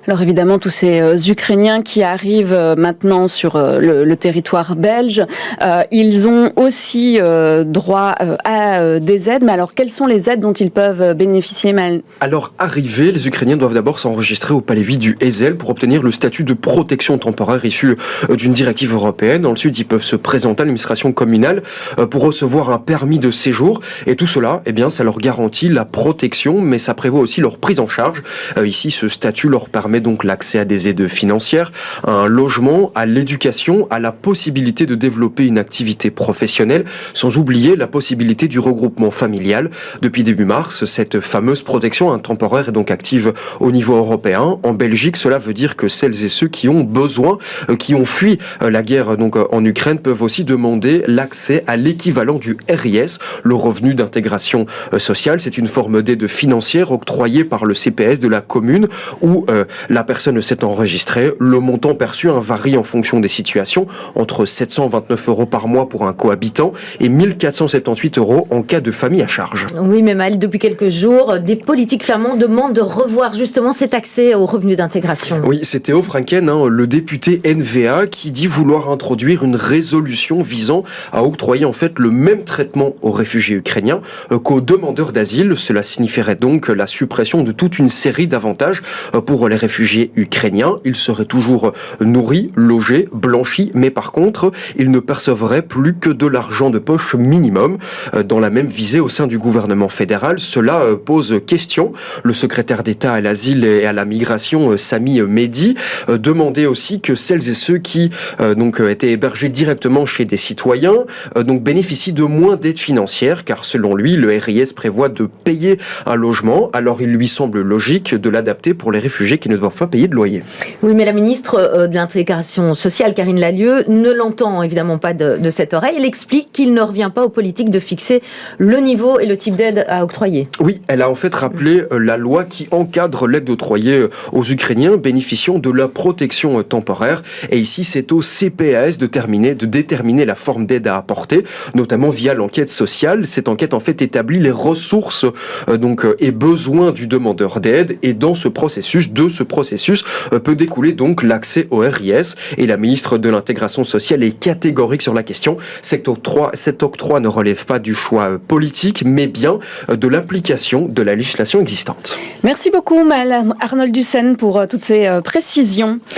Alors évidemment, tous ces Ukrainiens qui arrivent maintenant sur le territoire belge, ils ont aussi droit à des aides. Mais alors, quelles sont les aides dont ils peuvent bénéficier, Mal? Alors, arrivés, les Ukrainiens doivent d'abord s'enregistrer au palais 8 du Heysel pour obtenir le statut de protection temporaire issu d'une directive européenne. Ensuite, ils peuvent se présenter à l'administration communale pour recevoir un permis de séjour. Et tout cela, eh bien, ça leur garantit la protection, mais ça prévoit aussi leur prise en charge. Ici, ce statut leur permet donc l'accès à des aides financières, à un logement, à l'éducation, à la possibilité de développer une activité professionnelle, sans oublier la possibilité du regroupement familial. Depuis début mars, cette fameuse protection temporaire est donc active au niveau européen. En Belgique, cela veut dire que celles et ceux qui ont besoin, qui ont fui la guerre donc en Ukraine, peuvent aussi demander l'accès à l'équivalent du RIS, le revenu d'intégration sociale. C'est une forme d'aide financière octroyée par le CPS de la commune où la personne s'est enregistrée. Le montant perçu varie en fonction des situations, entre 729 € par mois pour un cohabitant et 1478 € en cas de famille à charge. Oui, mais Mal, depuis quelques jours, des politiques flamands demandent de revoir justement cet accès au revenu d'intégration. Oui, c'est Theo Franken, le député NVA, qui dit vouloir introduire une résolution visant à octroyer en fait le même traitement aux réfugiés ukrainiens qu'aux demandeurs d'asile. Cela signifierait donc la suppression de toute une série d'avantages pour les réfugiés ukrainiens. Ils seraient toujours nourris, logés, blanchis, mais par contre, ils ne percevraient plus que de l'argent de poche minimum. Dans la même visée au sein du gouvernement fédéral, cela pose question. Le secrétaire d'État à l'asile et à la migration, Sami Mehdi, demandait aussi que celles et ceux qui donc étaient hébergés directement chez des citoyens donc bénéficient de moins d'aides financières, car selon lui, le RIS prévoit de payer un logement. Alors il lui semble logique de l'adapter pour les réfugiés qui ne doivent pas payer de loyer. Oui, mais la ministre de l'intégration sociale, Karine Lallieu, ne l'entend évidemment pas de cette oreille. Elle explique qu'il ne revient pas aux politiques de fixer le niveau et le type d'aide à octroyer. Oui, elle a en fait rappelé la loi qui encadre l'aide octroyée aux Ukrainiens bénéficiant de la protection temporaire. Et ici, c'est au CPAS de déterminer la forme d'aide à apporter, notamment via l'enquête sociale. Cette enquête, en fait, établit les ressources et besoins du demandeur d'aide. Et de ce processus, peut découler donc l'accès au RIS. Et la ministre de l'intégration sociale est catégorique sur la question. Cet octroi ne relève pas du choix politique, mais bien de l'application de la législation existante. Merci beaucoup, Mal Arnold Dussen, pour toutes ces précisions.